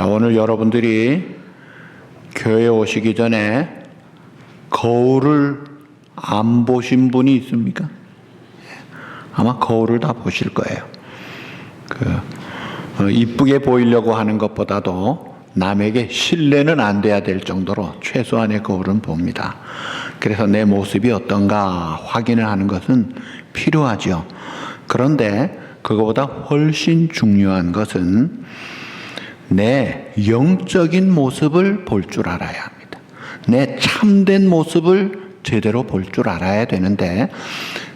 자, 오늘 여러분들이 교회에 오시기 전에 거울을 안 보신 분이 있습니까? 아마 거울을 다 보실 거예요. 이쁘게 보이려고 하는 것보다도 남에게 신뢰는 안 돼야 될 정도로 최소한의 거울은 봅니다. 그래서 내 모습이 어떤가 확인을 하는 것은 필요하죠. 그런데 그거보다 훨씬 중요한 것은 내 영적인 모습을 볼 줄 알아야 합니다. 내 참된 모습을 제대로 볼 줄 알아야 되는데,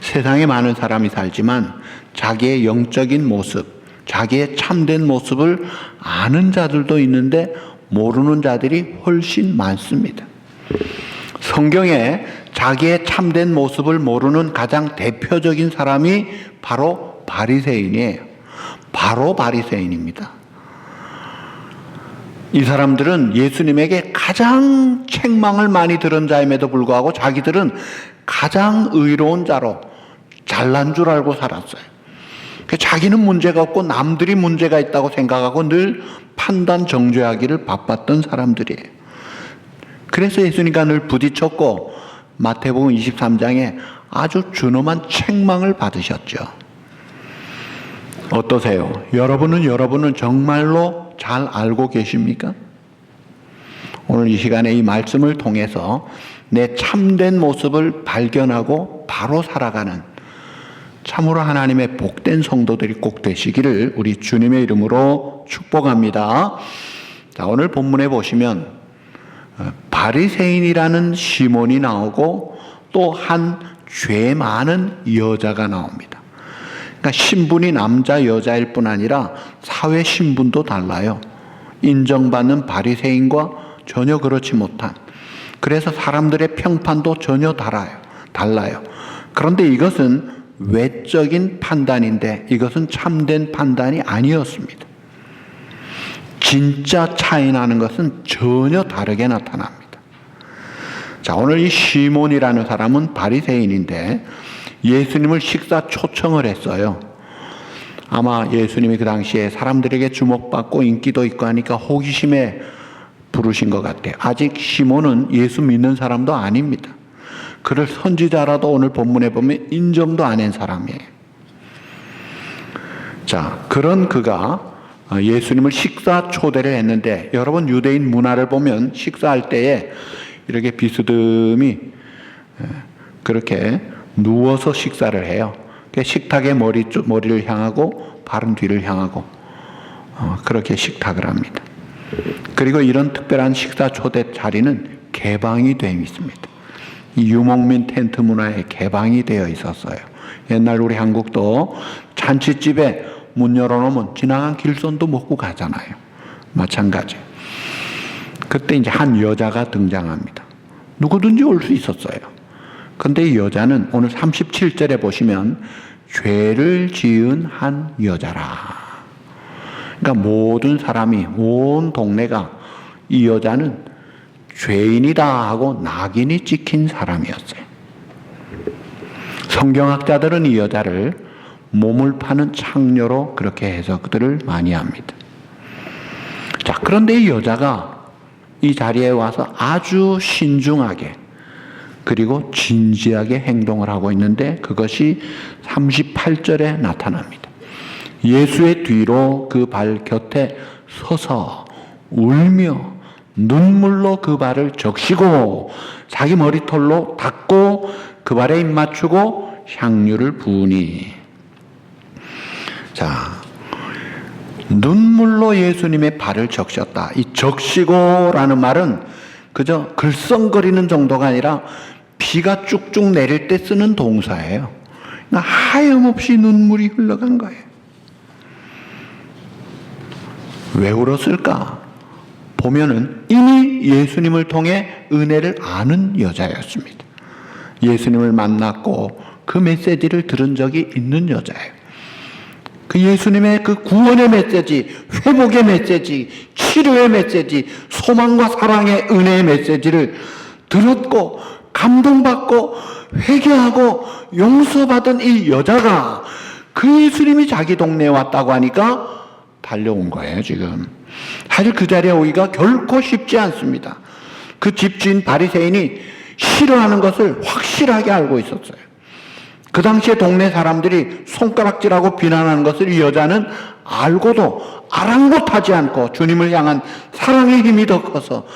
세상에 많은 사람이 살지만 자기의 영적인 모습, 자기의 참된 모습을 아는 자들도 있는데 모르는 자들이 훨씬 많습니다. 성경에 자기의 참된 모습을 모르는 가장 대표적인 사람이 바로 바리새인이에요. 바로 바리새인입니다. 이 사람들은 예수님에게 가장 책망을 많이 들은 자임에도 불구하고 자기들은 가장 의로운 자로 잘난 줄 알고 살았어요. 자기는 문제가 없고 남들이 문제가 있다고 생각하고 늘 판단 정죄하기를 바빴던 사람들이에요. 그래서 예수님과 늘 부딪혔고 마태복음 23장에 아주 준엄한 책망을 받으셨죠. 어떠세요? 여러분은 정말로 잘 알고 계십니까? 오늘 이 시간에 이 말씀을 통해서 내 참된 모습을 발견하고 바로 살아가는 참으로 하나님의 복된 성도들이 꼭 되시기를 우리 주님의 이름으로 축복합니다. 자, 오늘 본문에 보시면 바리새인이라는 시몬이 나오고 또 한 죄 많은 여자가 나옵니다. 그러니까 신분이 남자 여자일 뿐 아니라 사회 신분도 달라요. 인정받는 바리새인과 전혀 그렇지 못한, 그래서 사람들의 평판도 전혀 달라요. 그런데 이것은 외적인 판단인데 이것은 참된 판단이 아니었습니다. 진짜 차이 나는 것은 전혀 다르게 나타납니다. 자, 오늘 이 시몬이라는 사람은 바리새인인데 예수님을 식사 초청을 했어요. 아마 예수님이 그 당시에 사람들에게 주목받고 인기도 있고 하니까 호기심에 부르신 것 같아요. 아직 시몬은 예수 믿는 사람도 아닙니다. 그를 선지자라도 오늘 본문에 보면 인정도 안 한 사람이에요. 자, 그런 그가 예수님을 식사 초대를 했는데, 여러분 유대인 문화를 보면 식사할 때에 이렇게 비스듬히 그렇게 누워서 식사를 해요. 식탁에 머리를 향하고 발은 뒤를 향하고 그렇게 식탁을 합니다. 그리고 이런 특별한 식사 초대 자리는 개방이 되어 있습니다. 이 유목민 텐트 문화에 개방이 되어 있었어요. 옛날 우리 한국도 잔치집에 문 열어놓으면 지나간 길손도 먹고 가잖아요. 마찬가지. 그때 이제 한 여자가 등장합니다. 누구든지 올 수 있었어요. 근데 이 여자는 오늘 37절에 보시면 죄를 지은 한 여자라. 그러니까 모든 사람이, 온 동네가 이 여자는 죄인이다 하고 낙인이 찍힌 사람이었어요. 성경학자들은 이 여자를 몸을 파는 창녀로 그렇게 해석들을 많이 합니다. 자, 그런데 이 여자가 이 자리에 와서 아주 신중하게 그리고 진지하게 행동을 하고 있는데 그것이 38절에 나타납니다. 예수의 뒤로 그 발 곁에 서서 울며 눈물로 그 발을 적시고 자기 머리털로 닦고 그 발에 입 맞추고 향유를 부으니. 자, 눈물로 예수님의 발을 적셨다. 이 적시고라는 말은 그저 글썽거리는 정도가 아니라 비가 쭉쭉 내릴 때 쓰는 동사예요. 그러니까 하염없이 눈물이 흘러간 거예요. 왜 울었을까? 보면은 이미 예수님을 통해 은혜를 아는 여자였습니다. 예수님을 만났고 그 메시지를 들은 적이 있는 여자예요. 그 예수님의 그 구원의 메시지, 회복의 메시지, 치료의 메시지, 소망과 사랑의 은혜의 메시지를 들었고 감동받고 회개하고 용서받은 이 여자가 그 예수님이 자기 동네에 왔다고 하니까 달려온 거예요, 지금. 사실 그 자리에 오기가 결코 쉽지 않습니다. 그 집주인 바리새인이 싫어하는 것을 확실하게 알고 있었어요. 그 당시에 동네 사람들이 손가락질하고 비난하는 것을 이 여자는 알고도 아랑곳하지 않고 주님을 향한 사랑의 힘이 더 커서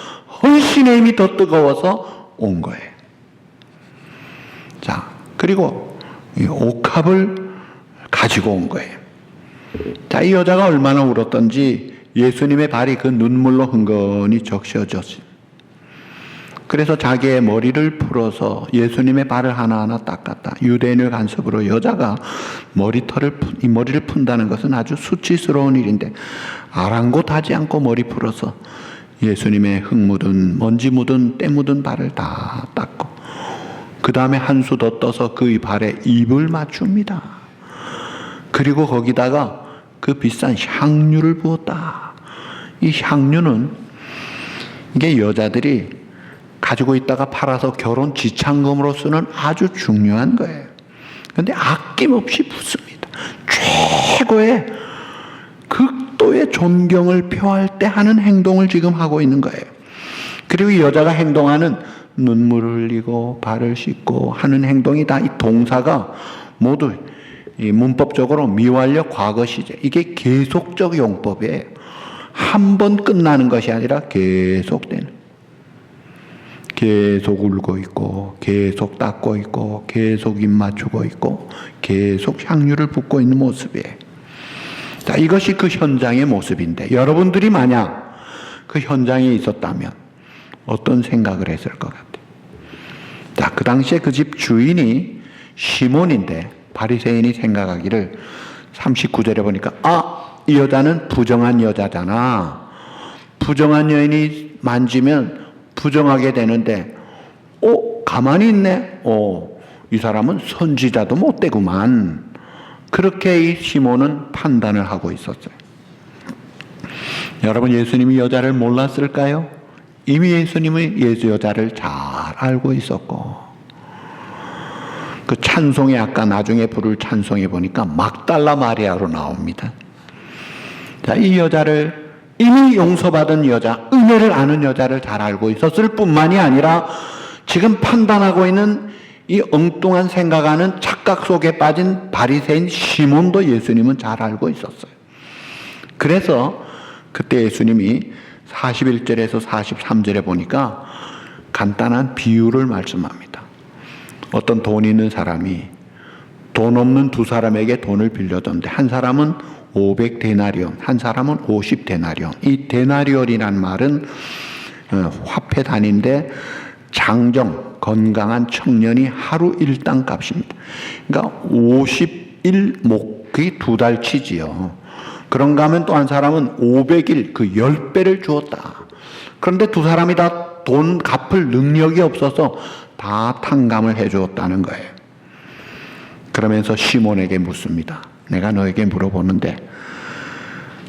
헌신의 힘이 더 뜨거워서 온 거예요. 자, 그리고 이 옥합을 가지고 온 거예요. 자, 이 여자가 얼마나 울었던지 예수님의 발이 그 눈물로 흥건히 적셔졌어요. 그래서 자기의 머리를 풀어서 예수님의 발을 하나하나 닦았다. 유대인의 간섭으로 여자가 이 머리를 푼다는 것은 아주 수치스러운 일인데 아랑곳하지 않고 머리 풀어서 예수님의 흙 묻은, 먼지 묻은, 때 묻은 발을 다 닦고 그 다음에 한 수 더 떠서 그 발에 입을 맞춥니다. 그리고 거기다가 그 비싼 향유를 부었다. 이 향유는 이게 여자들이 가지고 있다가 팔아서 결혼 지참금으로 쓰는 아주 중요한 거예요. 그런데 아낌없이 붓습니다. 최고의 극도의 존경을 표할 때 하는 행동을 지금 하고 있는 거예요. 그리고 이 여자가 행동하는 눈물을 흘리고 발을 씻고 하는 행동이 다 이 동사가 모두 이 문법적으로 미완료 과거 시제. 이게 계속적 용법이에요. 한 번 끝나는 것이 아니라 계속되는. 계속 울고 있고 계속 닦고 있고 계속 입 맞추고 있고 계속 향유를 붓고 있는 모습이에요. 자, 이것이 그 현장의 모습인데 여러분들이 만약 그 현장에 있었다면 어떤 생각을 했을 것 같아요? 자, 그 당시에 그 집 주인이 시몬인데 바리새인이 생각하기를 39절에 보니까 이 여자는 부정한 여자잖아. 부정한 여인이 만지면 부정하게 되는데 가만히 있네. 이 사람은 선지자도 못 되구만. 그렇게 이 시몬은 판단을 하고 있었어요. 여러분, 예수님이 여자를 몰랐을까요? 이미 예수님은 여자를 잘 알고 있었고 그 찬송에 아까 나중에 부를 찬송에 보니까 막달라 마리아로 나옵니다. 자, 이 여자를 이미 용서받은 여자, 은혜를 아는 여자를 잘 알고 있었을 뿐만이 아니라 지금 판단하고 있는 이 엉뚱한 생각하는 착각 속에 빠진 바리새인 시몬도 예수님은 잘 알고 있었어요. 그래서 그때 예수님이 41절에서 43절에 보니까 간단한 비유를 말씀합니다. 어떤 돈 있는 사람이 돈 없는 두 사람에게 돈을 빌려줬는데 한 사람은 500데나리온, 한 사람은 50데나리온. 이 데나리온이란 말은 화폐 단위인데 장정, 건강한 청년이 하루 일당 값입니다. 그러니까 51목, 그게 2달 치지요. 그런가 하면 또 한 사람은 500일, 그 10배를 주었다. 그런데 두 사람이 다 돈 갚을 능력이 없어서 다 탕감을 해 주었다는 거예요. 그러면서 시몬에게 묻습니다. 내가 너에게 물어보는데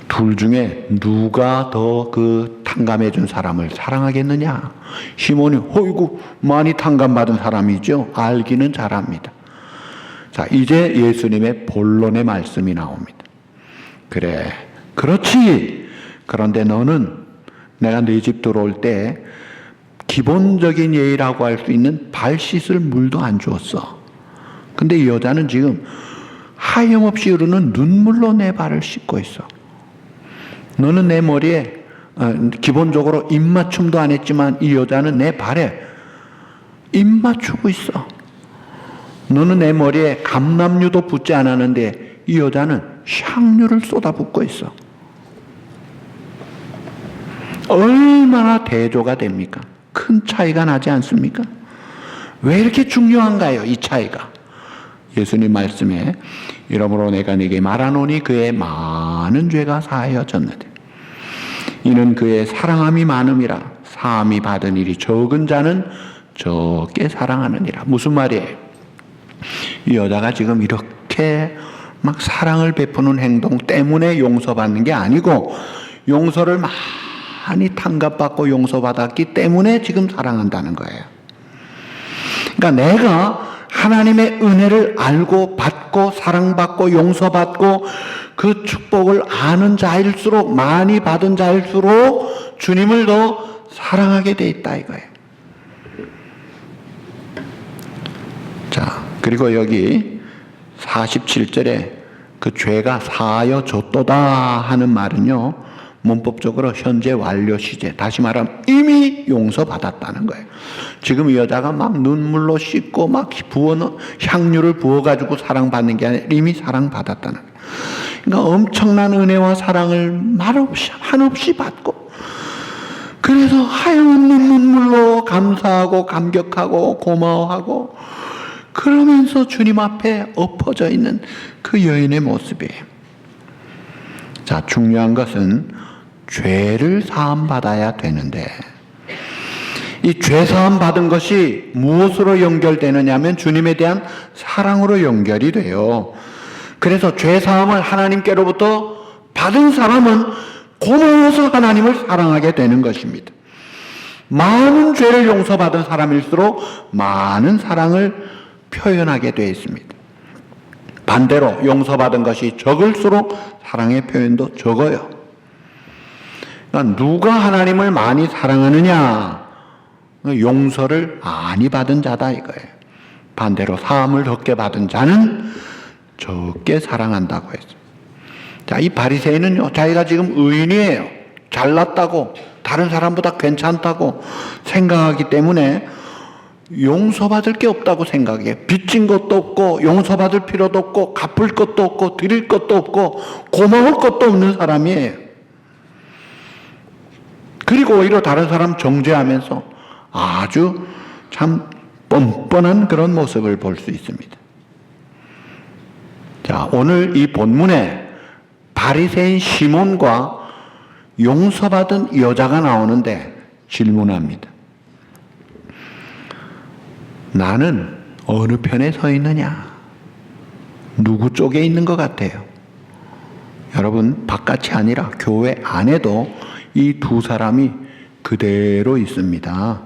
둘 중에 누가 더 그 탕감해 준 사람을 사랑하겠느냐? 시몬이 어이구 많이 탕감받은 사람이죠. 알기는 잘합니다. 자, 이제 예수님의 본론의 말씀이 나옵니다. 그래, 그렇지. 그런데 너는 내가 네 집 들어올 때 기본적인 예의라고 할 수 있는 발 씻을 물도 안 주었어. 근데 이 여자는 지금 하염없이 흐르는 눈물로 내 발을 씻고 있어. 너는 내 머리에 기본적으로 입맞춤도 안 했지만 이 여자는 내 발에 입맞추고 있어. 너는 내 머리에 감람유도 붓지 않았는데 이 여자는 향유를 쏟아붓고 있어. 얼마나 대조가 됩니까? 큰 차이가 나지 않습니까? 왜 이렇게 중요한가요? 이 차이가. 예수님 말씀에 이러므로 내가 네게 말하노니 그의 많은 죄가 사하여졌는데 이는 그의 사랑함이 많음이라. 사함이 받은 일이 적은 자는 적게 사랑하느니라. 무슨 말이에요? 이 여자가 지금 이렇게 막 사랑을 베푸는 행동 때문에 용서받는 게 아니고 용서를 많이 탕감받고 용서받았기 때문에 지금 사랑한다는 거예요. 그러니까 내가 하나님의 은혜를 알고 받고 사랑받고 용서받고 그 축복을 아는 자일수록, 많이 받은 자일수록 주님을 더 사랑하게 돼 있다 이거예요. 자, 그리고 여기 47절에 그 죄가 사하여졌도다 하는 말은요, 문법적으로 현재 완료 시제, 다시 말하면 이미 용서받았다는 거예요. 지금 이 여자가 막 눈물로 씻고 막 향유를 부어가지고 사랑받는 게 아니라 이미 사랑받았다는 거예요. 그러니까 엄청난 은혜와 사랑을 한없이 받고, 그래서 하얀 눈물로 감사하고 감격하고 고마워하고 그러면서 주님 앞에 엎어져 있는 그 여인의 모습이에요. 자, 중요한 것은 죄를 사함받아야 되는데, 이 죄 사함받은 것이 무엇으로 연결되느냐 하면 주님에 대한 사랑으로 연결이 돼요. 그래서 죄 사함을 하나님께로부터 받은 사람은 고마워서 하나님을 사랑하게 되는 것입니다. 많은 죄를 용서받은 사람일수록 많은 사랑을 표현하게 되어 있습니다. 반대로 용서받은 것이 적을수록 사랑의 표현도 적어요. 그러니까 누가 하나님을 많이 사랑하느냐? 용서를 많이 받은 자다 이거예요. 반대로 사함을 적게 받은 자는 적게 사랑한다고 했어요. 자, 이 바리새인은요, 자기가 지금 의인이에요. 잘났다고, 다른 사람보다 괜찮다고 생각하기 때문에 용서받을 게 없다고 생각해. 빚진 것도 없고 용서받을 필요도 없고 갚을 것도 없고 드릴 것도 없고 고마울 것도 없는 사람이에요. 그리고 오히려 다른 사람 정죄하면서 아주 참 뻔뻔한 그런 모습을 볼 수 있습니다. 자, 오늘 이 본문에 바리새인 시몬과 용서받은 여자가 나오는데 질문합니다. 나는 어느 편에 서 있느냐? 누구 쪽에 있는 것 같아요? 여러분, 바깥이 아니라 교회 안에도 이 두 사람이 그대로 있습니다.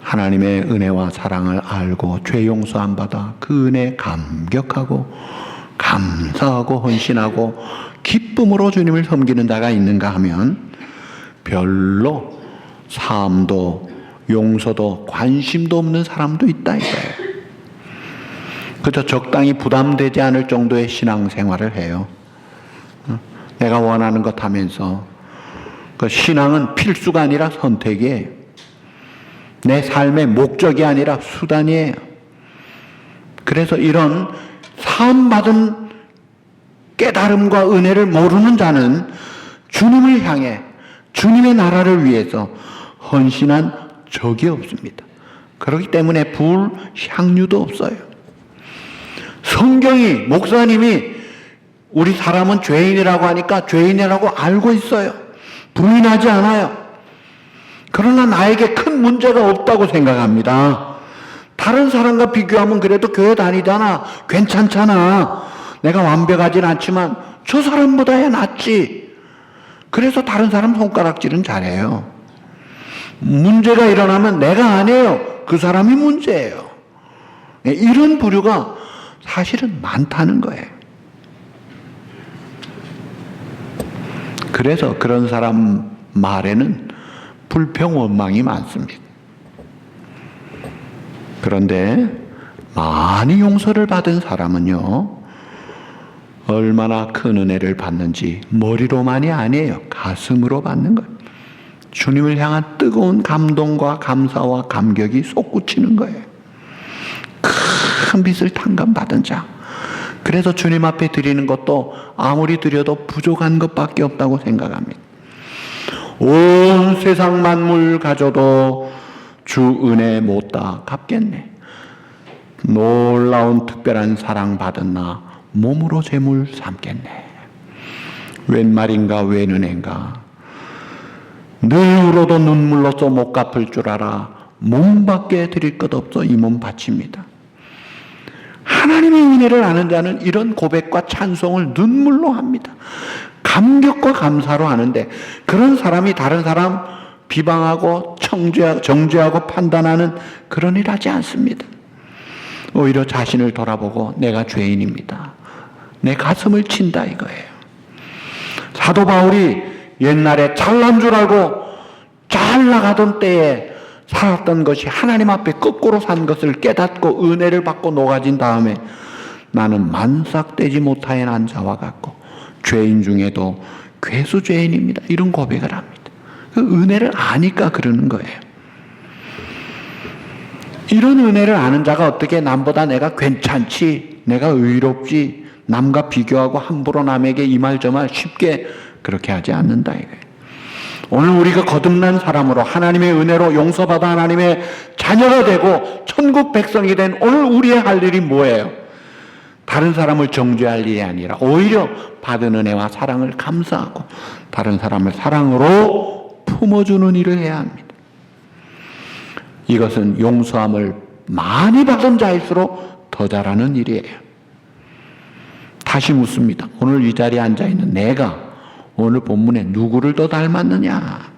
하나님의 은혜와 사랑을 알고 죄 용서함 받아 그 은혜에 감격하고 감사하고 헌신하고 기쁨으로 주님을 섬기는 자가 있는가 하면 별로 사함도 용서도 관심도 없는 사람도 있다 이거예요. 그저 적당히 부담되지 않을 정도의 신앙생활을 해요. 내가 원하는 것 하면서. 그 신앙은 필수가 아니라 선택이에요. 내 삶의 목적이 아니라 수단이에요. 그래서 이런 사함받은 깨달음과 은혜를 모르는 자는 주님을 향해 주님의 나라를 위해서 헌신한 적이 없습니다. 그렇기 때문에 부을 향유도 없어요. 성경이, 목사님이 우리 사람은 죄인이라고 하니까 죄인이라고 알고 있어요. 부인하지 않아요. 그러나 나에게 큰 문제가 없다고 생각합니다. 다른 사람과 비교하면 그래도 교회 다니잖아. 괜찮잖아. 내가 완벽하진 않지만 저 사람보다야 낫지. 그래서 다른 사람 손가락질은 잘해요. 문제가 일어나면 내가 아니에요. 그 사람이 문제예요. 이런 부류가 사실은 많다는 거예요. 그래서 그런 사람 말에는 불평 원망이 많습니다. 그런데 많이 용서를 받은 사람은요, 얼마나 큰 은혜를 받는지 머리로만이 아니에요. 가슴으로 받는 거예요. 주님을 향한 뜨거운 감동과 감사와 감격이 솟구치는 거예요. 큰 빚을 탕감받은 자. 그래서 주님 앞에 드리는 것도 아무리 드려도 부족한 것밖에 없다고 생각합니다. 온 세상 만물 가져도 주 은혜 못다 갚겠네. 놀라운 특별한 사랑 받은 나 몸으로 재물 삼겠네. 웬 말인가 웬 은혜인가. 늘 울어도 눈물로써 못 갚을 줄 알아 몸밖에 드릴 것 없어 이 몸 바칩니다. 하나님의 은혜를 아는 자는 이런 고백과 찬송을 눈물로 합니다. 감격과 감사로 하는데, 그런 사람이 다른 사람 비방하고 정죄하고 판단하는 그런 일 하지 않습니다. 오히려 자신을 돌아보고 내가 죄인입니다. 내 가슴을 친다 이거예요. 사도 바울이 옛날에 잘난 줄 알고 잘 나가던 때에 살았던 것이 하나님 앞에 거꾸로 산 것을 깨닫고 은혜를 받고 녹아진 다음에 나는 만삭되지 못하여 난 자와 같고 죄인 중에도 괴수죄인입니다. 이런 고백을 합니다. 그 은혜를 아니까 그러는 거예요. 이런 은혜를 아는 자가 어떻게 남보다 내가 괜찮지, 내가 의롭지, 남과 비교하고 함부로 남에게 이 말 저 말 쉽게 그렇게 하지 않는다 이거예요. 오늘 우리가 거듭난 사람으로 하나님의 은혜로 용서받아 하나님의 자녀가 되고 천국 백성이 된 오늘 우리의 할 일이 뭐예요? 다른 사람을 정죄할 일이 아니라 오히려 받은 은혜와 사랑을 감사하고 다른 사람을 사랑으로 품어주는 일을 해야 합니다. 이것은 용서함을 많이 받은 자일수록 더 잘하는 일이에요. 다시 묻습니다. 오늘 이 자리에 앉아있는 내가 오늘 본문에 누구를 더 닮았느냐?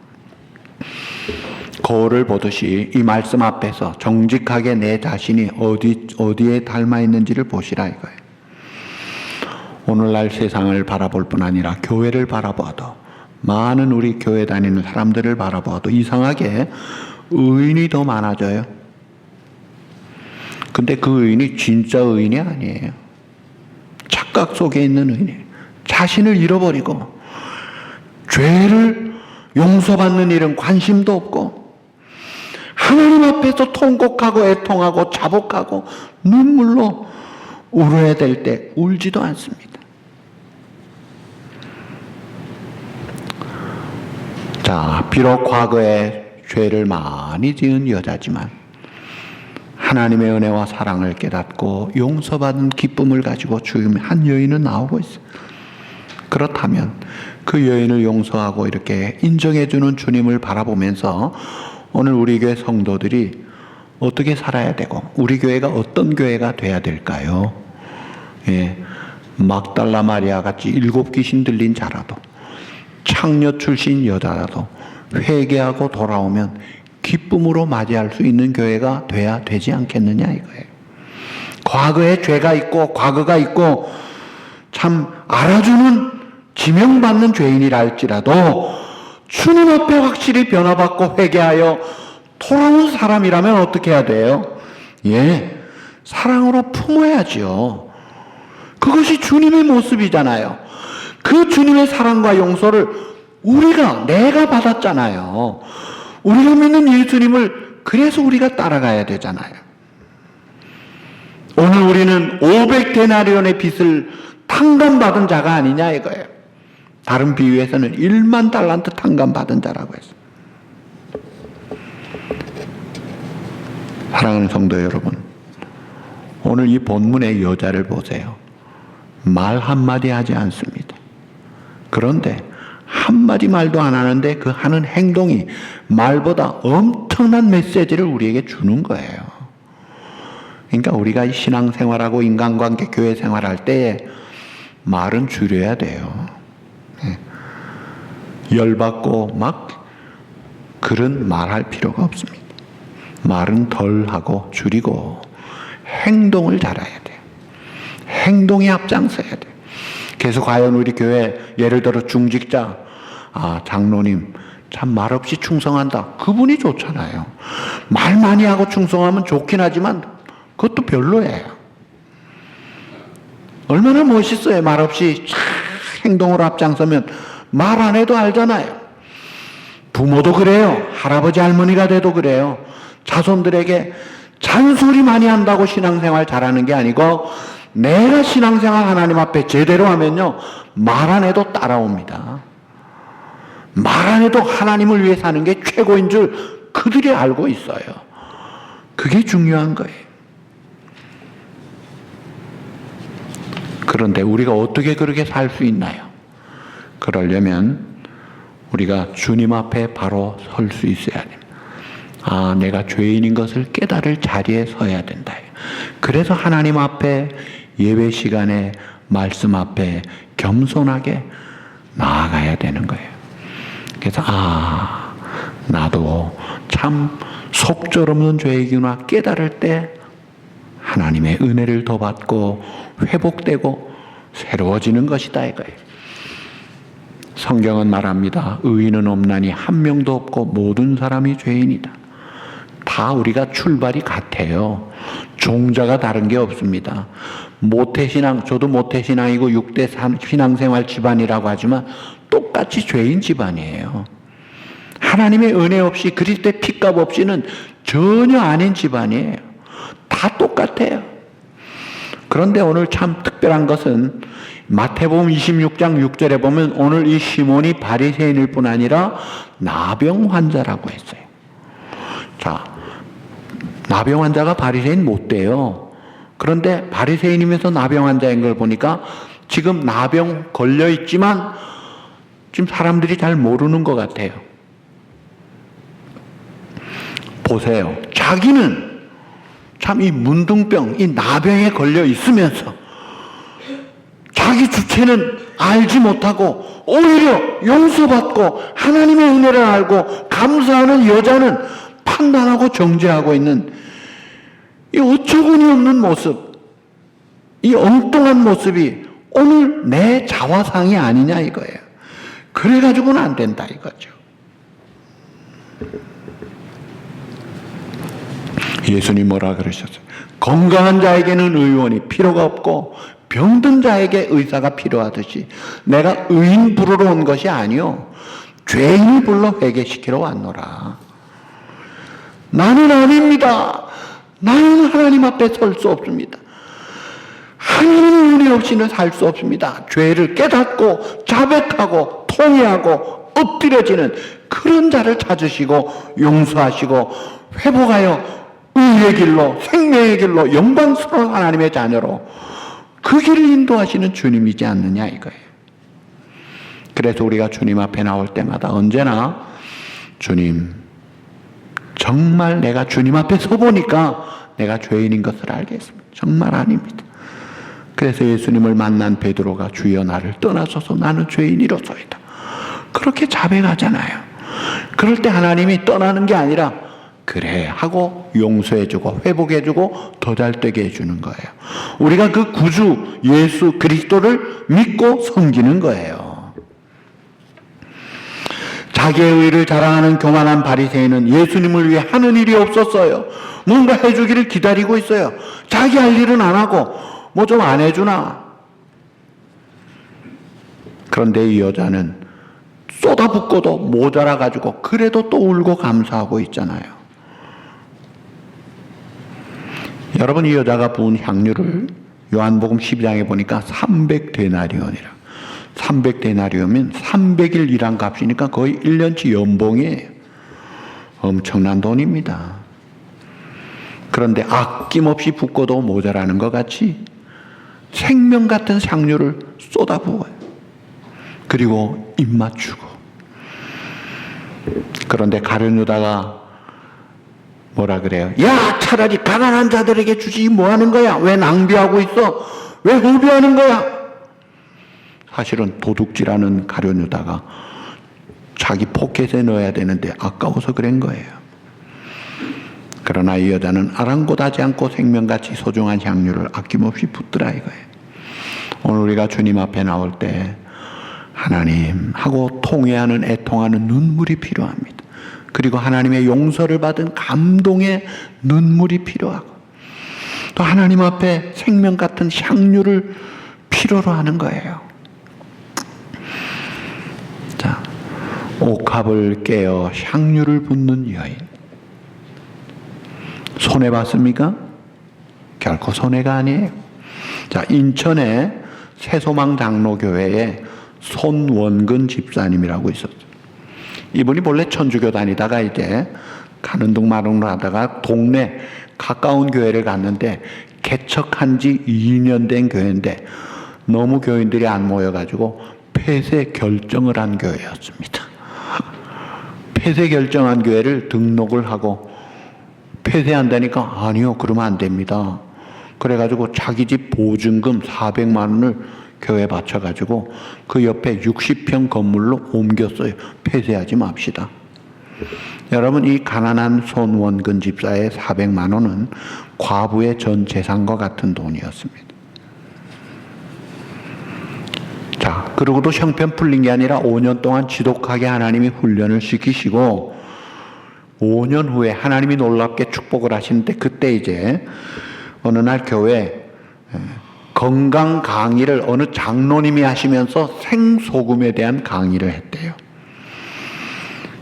거울을 보듯이 이 말씀 앞에서 정직하게 내 자신이 어디에 닮아 있는지를 보시라 이거예요. 오늘날 세상을 바라볼 뿐 아니라 교회를 바라보아도 많은 우리 교회 다니는 사람들을 바라보아도 이상하게 의인이 더 많아져요. 근데 그 의인이 진짜 의인이 아니에요. 착각 속에 있는 의인이에요. 자신을 잃어버리고 죄를 용서받는 일은 관심도 없고 하나님 앞에서 통곡하고 애통하고 자복하고 눈물로 울어야 될 때 울지도 않습니다. 자, 비록 과거에 죄를 많이 지은 여자지만 하나님의 은혜와 사랑을 깨닫고 용서받은 기쁨을 가지고 지금 한 여인은 나오고 있어요. 그렇다면 그 여인을 용서하고 이렇게 인정해주는 주님을 바라보면서 오늘 우리 교회 성도들이 어떻게 살아야 되고 우리 교회가 어떤 교회가 돼야 될까요? 예, 막달라 마리아 같이 7 귀신 들린 자라도 창녀 출신 여자라도 회개하고 돌아오면 기쁨으로 맞이할 수 있는 교회가 돼야 되지 않겠느냐 이거예요. 과거에 죄가 있고 과거가 있고 참 알아주는 지명받는 죄인이라 할지라도 주님 앞에 확실히 변화받고 회개하여 돌아온 사람이라면 어떻게 해야 돼요? 예, 사랑으로 품어야지요. 그것이 주님의 모습이잖아요. 그 주님의 사랑과 용서를 내가 받았잖아요. 우리가 믿는 예수님을 그래서 우리가 따라가야 되잖아요. 오늘 우리는 500데나리온의 빚을 탕감받은 자가 아니냐 이거예요. 다른 비유에서는 1만 달란트 탕감받은 자라고 했어요. 사랑하는 성도 여러분, 오늘 이 본문의 여자를 보세요. 말 한마디 하지 않습니다. 그런데 한마디 말도 안 하는데 그 하는 행동이 말보다 엄청난 메시지를 우리에게 주는 거예요. 그러니까 우리가 이 신앙생활하고 인간관계, 교회 생활할 때에 말은 줄여야 돼요. 열받고 막 그런 말할 필요가 없습니다. 말은 덜 하고 줄이고 행동을 잘해야 돼요. 행동에 앞장서야 돼요. 그래서 과연 우리 교회 예를 들어 중직자 장로님 참 말없이 충성한다. 그분이 좋잖아요. 말 많이 하고 충성하면 좋긴 하지만 그것도 별로예요. 얼마나 멋있어요. 말없이 행동으로 앞장서면 말 안 해도 알잖아요. 부모도 그래요. 할아버지 할머니가 돼도 그래요. 자손들에게 잔소리 많이 한다고 신앙생활 잘하는 게 아니고 내가 신앙생활 하나님 앞에 제대로 하면요 말 안 해도 따라옵니다. 말 안 해도 하나님을 위해 사는 게 최고인 줄 그들이 알고 있어요. 그게 중요한 거예요. 그런데 우리가 어떻게 그렇게 살 수 있나요? 그러려면 우리가 주님 앞에 바로 설 수 있어야 됩니다. 내가 죄인인 것을 깨달을 자리에 서야 된다. 그래서 하나님 앞에 예배 시간에 말씀 앞에 겸손하게 나아가야 되는 거예요. 그래서 나도 참 속절없는 죄이구나 깨달을 때 하나님의 은혜를 더 받고 회복되고 새로워지는 것이다 이거예요. 성경은 말합니다. 의인은 없나니 한 명도 없고 모든 사람이 죄인이다. 다 우리가 출발이 같아요. 종자가 다른 게 없습니다. 모태신앙, 저도 모태신앙이고 6대 신앙생활 집안이라고 하지만 똑같이 죄인 집안이에요. 하나님의 은혜 없이 그리스도의 피값 없이는 전혀 아닌 집안이에요. 다 똑같아요. 그런데 오늘 참 특별한 것은 마태복음 26장 6절에 보면 오늘 이 시몬이 바리새인일 뿐 아니라 나병 환자라고 했어요. 자, 나병 환자가 바리새인 못 돼요. 그런데 바리새인이면서 나병 환자인 걸 보니까 지금 나병 걸려 있지만 지금 사람들이 잘 모르는 것 같아요. 보세요. 자기는 참 이 문둥병, 이 나병에 걸려 있으면서 자기 주체는 알지 못하고 오히려 용서받고 하나님의 은혜를 알고 감사하는 여자는 판단하고 정죄하고 있는 이 어처구니 없는 모습, 이 엉뚱한 모습이 오늘 내 자화상이 아니냐 이거예요. 그래가지고는 안 된다 이거죠. 예수님 뭐라 그러셨어요? 건강한 자에게는 의원이 필요가 없고 병든 자에게 의사가 필요하듯이 내가 의인 부르러 온 것이 아니요 죄인을 불러 회개시키러 왔노라. 나는 아닙니다. 나는 하나님 앞에 설 수 없습니다. 하나님의 은혜 없이는 살 수 없습니다. 죄를 깨닫고 자백하고 통회하고 엎드려지는 그런 자를 찾으시고 용서하시고 회복하여 의의 길로 생명의 길로 영광스러운 하나님의 자녀로 그 길을 인도하시는 주님이지 않느냐 이거예요. 그래서 우리가 주님 앞에 나올 때마다 언제나 주님 정말 내가 주님 앞에 서보니까 내가 죄인인 것을 알겠습니다. 정말 아닙니다. 그래서 예수님을 만난 베드로가 주여 나를 떠나소서 나는 죄인이로소이다. 그렇게 자백하잖아요. 그럴 때 하나님이 떠나는 게 아니라 그래 하고 용서해주고 회복해주고 더 잘되게 해주는 거예요. 우리가 그 구주 예수 그리스도를 믿고 섬기는 거예요. 자기의 의를 자랑하는 교만한 바리새인은 예수님을 위해 하는 일이 없었어요. 뭔가 해주기를 기다리고 있어요. 자기 할 일은 안 하고 뭐 좀 안 해주나. 그런데 이 여자는 쏟아붓고도 모자라가지고 그래도 또 울고 감사하고 있잖아요. 여러분 이 여자가 부은 향유를 요한복음 12장에 보니까 300데나리온이라. 300데나리온이면 300일 일한 값이니까 거의 1년치 연봉이에요. 엄청난 돈입니다. 그런데 아낌없이 붓고도 모자라는 것 같이 생명 같은 향유를 쏟아부어요. 그리고 입 맞추고. 그런데 가룟 유다가 뭐라 그래요? 야, 차라리 가난한 자들에게 주지 뭐 하는 거야? 왜 낭비하고 있어? 왜 허비하는 거야? 사실은 도둑질하는 가룟 유다가 자기 포켓에 넣어야 되는데 아까워서 그런 거예요. 그러나 이 여자는 아랑곳하지 않고 생명같이 소중한 향유를 아낌없이 붓더라 이거예요. 오늘 우리가 주님 앞에 나올 때 하나님하고 통회하는 애통하는 눈물이 필요합니다. 그리고 하나님의 용서를 받은 감동의 눈물이 필요하고 또 하나님 앞에 생명 같은 향유를 필요로 하는 거예요. 자, 옥합을 깨어 향유를 붓는 여인. 손해봤습니까? 결코 손해가 아니에요. 자, 인천의 새소망 장로교회에 손원근 집사님이라고 있었어요. 이분이 본래 천주교 다니다가 이제 가는 둥 마는 둥 하다가 동네 가까운 교회를 갔는데 개척한 지 2년 된 교회인데 너무 교인들이 안 모여가지고 폐쇄 결정을 한 교회였습니다. 폐쇄 결정한 교회를 등록을 하고 폐쇄한다니까 아니요 그러면 안 됩니다. 그래가지고 자기 집 보증금 400만 원을 교회에 바쳐가지고 그 옆에 60평 건물로 옮겼어요. 폐쇄하지 맙시다. 여러분 이 가난한 손원근 집사의 400만 원은 과부의 전 재산과 같은 돈이었습니다. 자, 그러고도 형편 풀린 게 아니라 5년 동안 지독하게 하나님이 훈련을 시키시고 5년 후에 하나님이 놀랍게 축복을 하시는데, 그때 이제 어느 날 교회 건강 강의를 어느 장로님이 하시면서 생소금에 대한 강의를 했대요.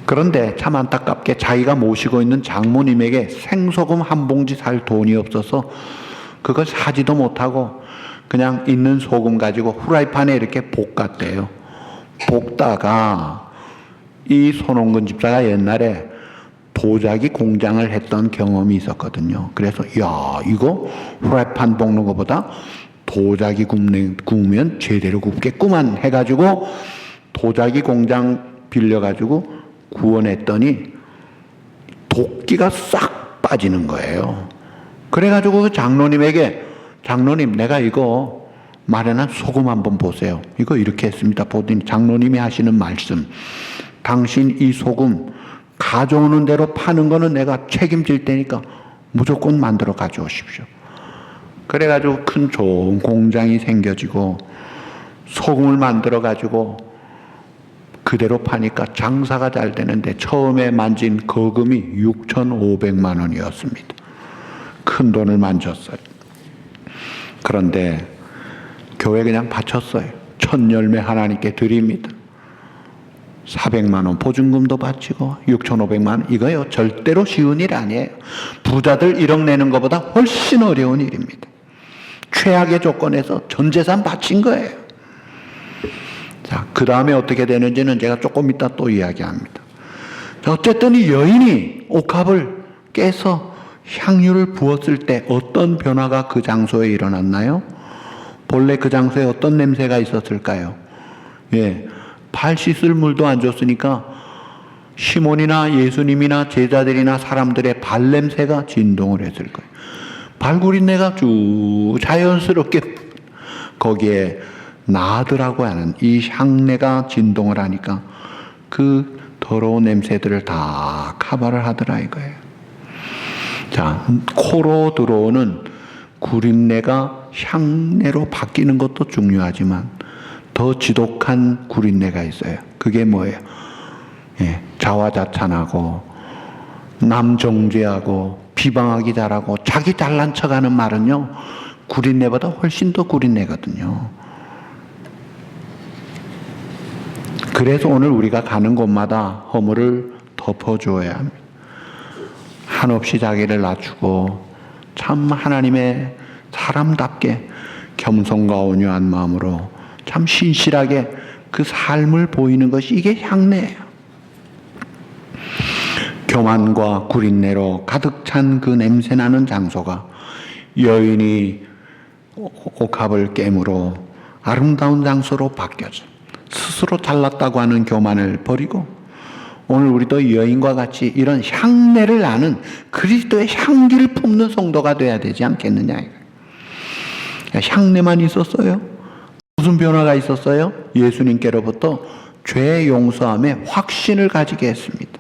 그런데 참 안타깝게 자기가 모시고 있는 장모님에게 생소금 한 봉지 살 돈이 없어서 그걸 사지도 못하고 그냥 있는 소금 가지고 후라이팬에 이렇게 볶았대요. 볶다가 이 손홍근 집사가 옛날에 도자기 공장을 했던 경험이 있었거든요. 그래서 야, 이거 후라이팬 볶는 것보다 도자기 구우면 제대로 굽겠구만 해가지고 도자기 공장 빌려가지고 구워냈더니 도끼가 싹 빠지는 거예요. 그래가지고 그 장로님에게, 장로님, 내가 이거 마련한 소금 한번 보세요. 이거 이렇게 했습니다. 보더니 장로님이 하시는 말씀, 당신 이 소금 가져오는 대로 파는 거는 내가 책임질 테니까 무조건 만들어 가져오십시오. 그래가지고 큰 좋은 공장이 생겨지고 소금을 만들어 가지고 그대로 파니까 장사가 잘 되는데 처음에 만진 거금이 6,500만 원이었습니다. 큰 돈을 만졌어요. 그런데 교회 그냥 바쳤어요. 첫 열매 하나님께 드립니다. 400만 원 보증금도 바치고 6,500만 원, 이거요 절대로 쉬운 일 아니에요. 부자들 1억 내는 것보다 훨씬 어려운 일입니다. 최악의 조건에서 전 재산 바친 거예요. 자, 그 다음에 어떻게 되는지는 제가 조금 이따 또 이야기합니다. 자, 어쨌든 이 여인이 옥합을 깨서 향유를 부었을 때 어떤 변화가 그 장소에 일어났나요? 본래 그 장소에 어떤 냄새가 있었을까요? 예, 발 씻을 물도 안 줬으니까 시몬이나 예수님이나 제자들이나 사람들의 발냄새가 진동을 했을 거예요. 발구린내가 쭉 자연스럽게 거기에 나더라고 하는 이 향내가 진동을 하니까 그 더러운 냄새들을 다 커버를 하더라 이거예요. 자, 코로 들어오는 구린내가 향내로 바뀌는 것도 중요하지만 더 지독한 구린내가 있어요. 그게 뭐예요? 예, 자화자찬하고 남정죄하고 비방하기 잘하고 자기 잘난 척하는 말은요, 구린내보다 훨씬 더 구린내거든요. 그래서 오늘 우리가 가는 곳마다 허물을 덮어줘야 합니다. 한없이 자기를 낮추고 참 하나님의 사람답게 겸손과 온유한 마음으로 참 신실하게 그 삶을 보이는 것이 이게 향내예요. 교만과 구린내로 가득 찬 그 냄새나는 장소가 여인이 옥합을 깨므로 아름다운 장소로 바뀌어져 스스로 잘났다고 하는 교만을 버리고 오늘 우리도 여인과 같이 이런 향내를 나는 그리스도의 향기를 품는 성도가 돼야 되지 않겠느냐. 향내만 있었어요? 무슨 변화가 있었어요? 예수님께로부터 죄 용서함에 확신을 가지게 했습니다.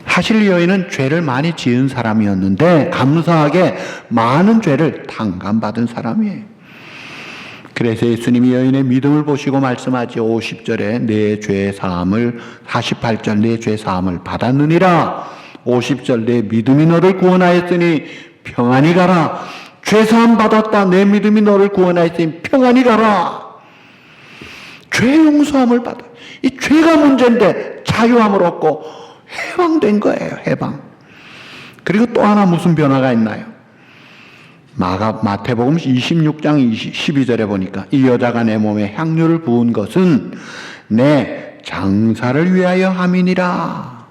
사실 여인은 죄를 많이 지은 사람이었는데 감사하게 많은 죄를 탕감받은 사람이에요. 그래서 예수님이 여인의 믿음을 보시고 말씀하지 50절에 내 죄 사함을, 48절 내 죄 사함을 받았느니라, 50절 내 믿음이 너를 구원하였으니 평안히 가라. 죄 사함 받았다. 내 믿음이 너를 구원하였으니 평안히 가라. 죄 용서함을 받아. 이 죄가 문제인데 자유함을 얻고 해방된 거예요. 해방. 그리고 또 하나 무슨 변화가 있나요? 마태복음 26장 12절에 보니까 이 여자가 내 몸에 향유를 부은 것은 내 장사를 위하여 함이니라.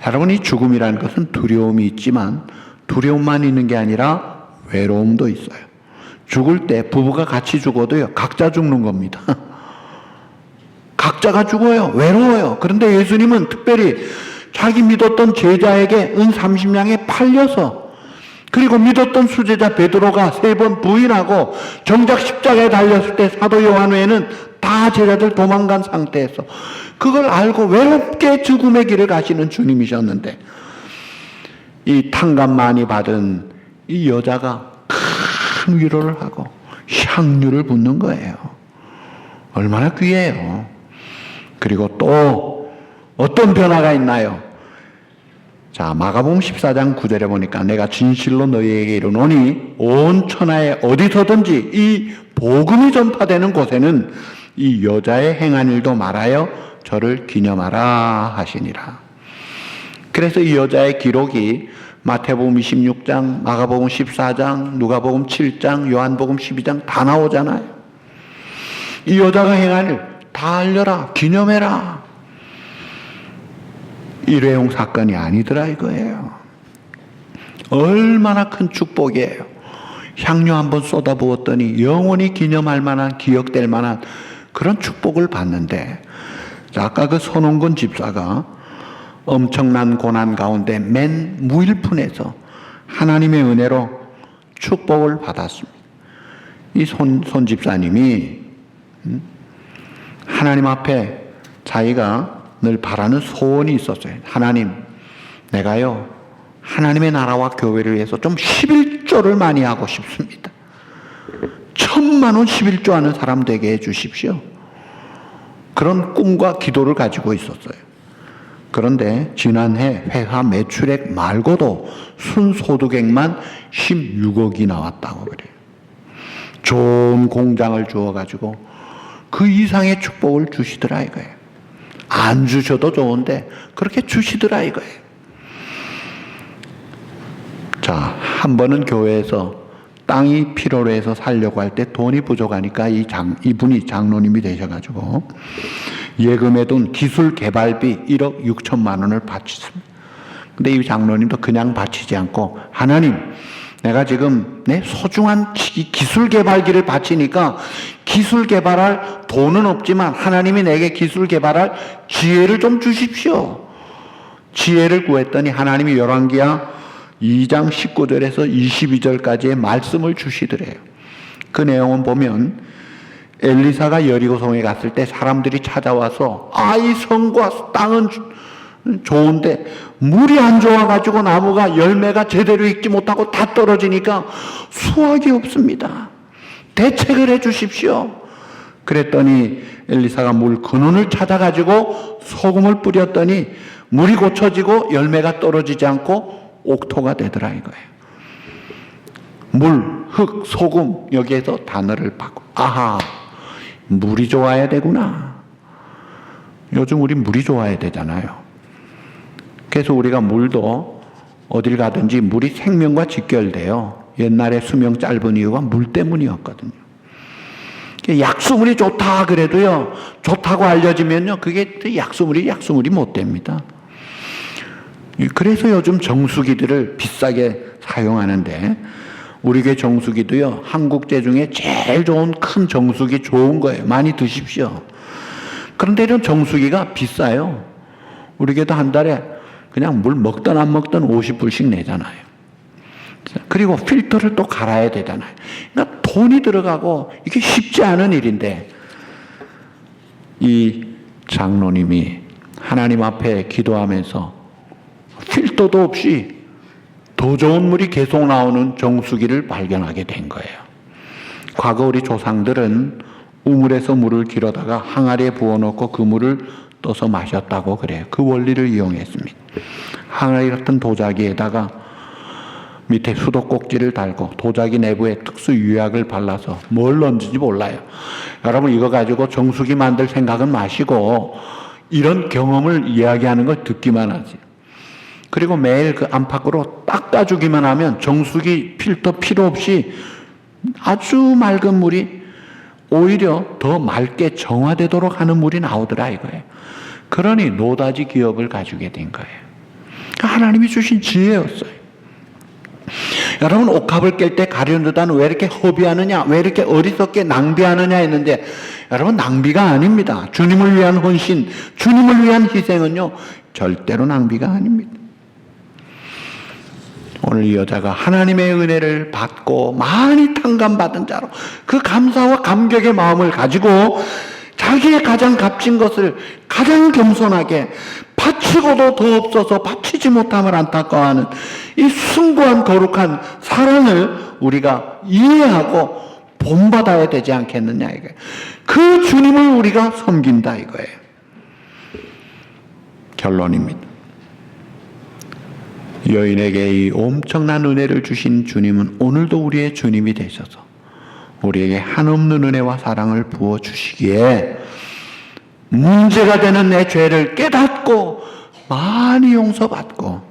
여러분, 이 죽음이라는 것은 두려움이 있지만 두려움만 있는 게 아니라 외로움도 있어요. 죽을 때 부부가 같이 죽어도요, 각자 죽는 겁니다. 각자가 죽어요. 외로워요. 그런데 예수님은 특별히 자기 믿었던 제자에게 은 30냥에 팔려서, 그리고 믿었던 수제자 베드로가 3번 부인하고 정작 십자가에 달렸을 때 사도 요한 외에는 다 제자들 도망간 상태에서 그걸 알고 외롭게 죽음의 길을 가시는 주님이셨는데, 이 탕감 많이 받은 이 여자가 큰 위로를 하고 향유를 붓는 거예요. 얼마나 귀해요. 그리고 또 어떤 변화가 있나요? 자, 마가복음 14장 9절에 보니까 내가 진실로 너희에게 이르노니 온 천하에 어디서든지 이 복음이 전파되는 곳에는 이 여자의 행한 일도 말하여 저를 기념하라 하시니라. 그래서 이 여자의 기록이 마태복음 26장, 마가복음 14장, 누가복음 7장, 요한복음 12장 다 나오잖아요. 이 여자가 행한 일 다 알려라, 기념해라. 일회용 사건이 아니더라 이거예요. 얼마나 큰 축복이에요. 향료 한번 쏟아부었더니 영원히 기념할 만한, 기억될 만한 그런 축복을 받는데, 아까 그 손홍근 집사가 엄청난 고난 가운데 맨 무일푼에서 하나님의 은혜로 축복을 받았습니다. 이 손 집사님이 하나님 앞에 자기가 늘 바라는 소원이 있었어요. 하나님, 내가요 하나님의 나라와 교회를 위해서 좀 11조를 많이 하고 싶습니다. 1,000만 원 11조 하는 사람 되게 해주십시오. 그런 꿈과 기도를 가지고 있었어요. 그런데 지난해 회사 매출액 말고도 순소득액만 16억이 나왔다고 그래요. 좋은 공장을 주어가지고 그 이상의 축복을 주시더라 이거예요. 안 주셔도 좋은데 그렇게 주시더라 이거예요. 자, 한 번은 교회에서 땅이 필요로 해서 살려고 할 때 돈이 부족하니까 이분이 장로님이 되셔가지고 예금에 둔 기술 개발비 1억 6천만 원을 바쳤습니다. 근데 이 장로님도 그냥 바치지 않고, 하나님, 내가 지금 내 소중한 기술 개발기를 바치니까 기술 개발할 돈은 없지만 하나님이 내게 기술 개발할 지혜를 좀 주십시오. 지혜를 구했더니 하나님이 열왕기하 2장 19절에서 22절까지의 말씀을 주시더래요. 그 내용은 보면 엘리사가 여리고성에 갔을 때 사람들이 찾아와서 이 성과 땅은 좋은데 물이 안 좋아가지고 나무가 열매가 제대로 익지 못하고 다 떨어지니까 수확이 없습니다. 대책을 해 주십시오. 그랬더니 엘리사가 물 근원을 찾아가지고 소금을 뿌렸더니 물이 고쳐지고 열매가 떨어지지 않고 옥토가 되더라 이거예요. 물, 흙, 소금, 여기에서 단어를 바꿔. 아하, 물이 좋아야 되구나. 요즘 우리 물이 좋아야 되잖아요. 그래서 우리가 물도 어딜 가든지 물이 생명과 직결돼요. 옛날에 수명 짧은 이유가 물 때문이었거든요. 약수물이 좋다 그래도요, 좋다고 알려지면요, 그게 약수물이 못 됩니다. 그래서 요즘 정수기들을 비싸게 사용하는데, 우리 교회 정수기도요, 한국제 중에 제일 좋은 큰 정수기 좋은 거예요. 많이 드십시오. 그런데 이런 정수기가 비싸요. 우리 교회도 한 달에 그냥 물 먹든 안 먹든 50불씩 내잖아요. 그리고 필터를 또 갈아야 되잖아요. 그러니까 돈이 들어가고 이게 쉽지 않은 일인데, 이 장로님이 하나님 앞에 기도하면서 필터도 없이 더 좋은 물이 계속 나오는 정수기를 발견하게 된 거예요. 과거 우리 조상들은 우물에서 물을 길어다가 항아리에 부어놓고 그 물을 떠서 마셨다고 그래요. 그 원리를 이용했습니다. 항아리 같은 도자기에다가 밑에 수도꼭지를 달고 도자기 내부에 특수 유약을 발라서 뭘 넣는지 몰라요. 여러분, 이거 가지고 정수기 만들 생각은 마시고 이런 경험을 이야기하는 걸 듣기만 하지. 그리고 매일 그 안팎으로 닦아주기만 하면 정수기 필터 필요 없이 아주 맑은 물이 오히려 더 맑게 정화되도록 하는 물이 나오더라 이거예요. 그러니 노다지 기업을 가지게 된 거예요. 하나님이 주신 지혜였어요. 여러분, 옥합을 깰 때 가룟유다는 왜 이렇게 허비하느냐, 왜 이렇게 어리석게 낭비하느냐 했는데, 여러분, 낭비가 아닙니다. 주님을 위한 헌신, 주님을 위한 희생은요, 절대로 낭비가 아닙니다. 오늘 이 여자가 하나님의 은혜를 받고 많이 탕감받은 자로 그 감사와 감격의 마음을 가지고 자기의 가장 값진 것을 가장 겸손하게 바치고도 더 없어서 바치지 못함을 안타까워하는 이 숭고한 거룩한 사랑을 우리가 이해하고 본받아야 되지 않겠느냐 이게. 그 주님을 우리가 섬긴다 이거예요. 결론입니다. 여인에게 이 엄청난 은혜를 주신 주님은 오늘도 우리의 주님이 되셔서 우리에게 한없는 은혜와 사랑을 부어주시기에 문제가 되는 내 죄를 깨닫고 많이 용서받고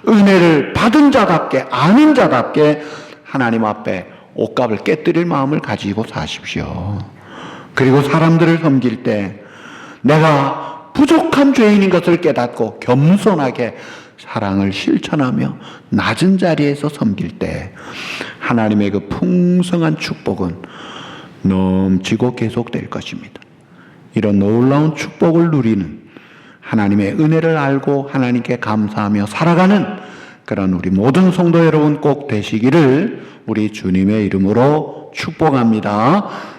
은혜를 받은 자답게 아는 자답게 하나님 앞에 옷값을 깨뜨릴 마음을 가지고 사십시오. 그리고 사람들을 섬길 때 내가 부족한 죄인인 것을 깨닫고 겸손하게 사랑을 실천하며 낮은 자리에서 섬길 때 하나님의 그 풍성한 축복은 넘치고 계속될 것입니다. 이런 놀라운 축복을 누리는 하나님의 은혜를 알고 하나님께 감사하며 살아가는 그런 우리 모든 성도 여러분 꼭 되시기를 우리 주님의 이름으로 축복합니다.